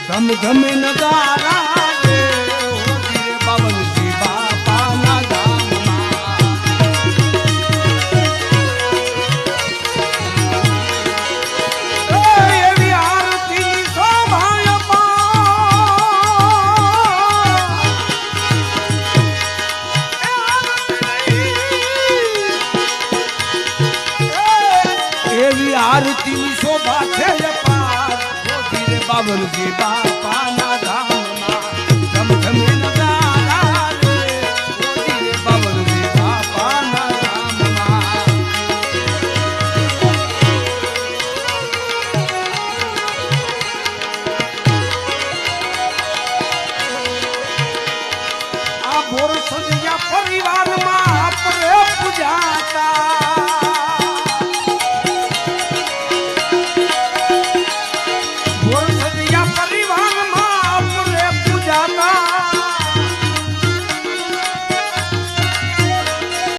ધમ નગારા રે ધીરે બાવનજી બાપાના ધામમાં એવી આરતી શોભાય એવી આરતી શોભા છે બાવનજી બાપાના ધામમાં ધમ ધમ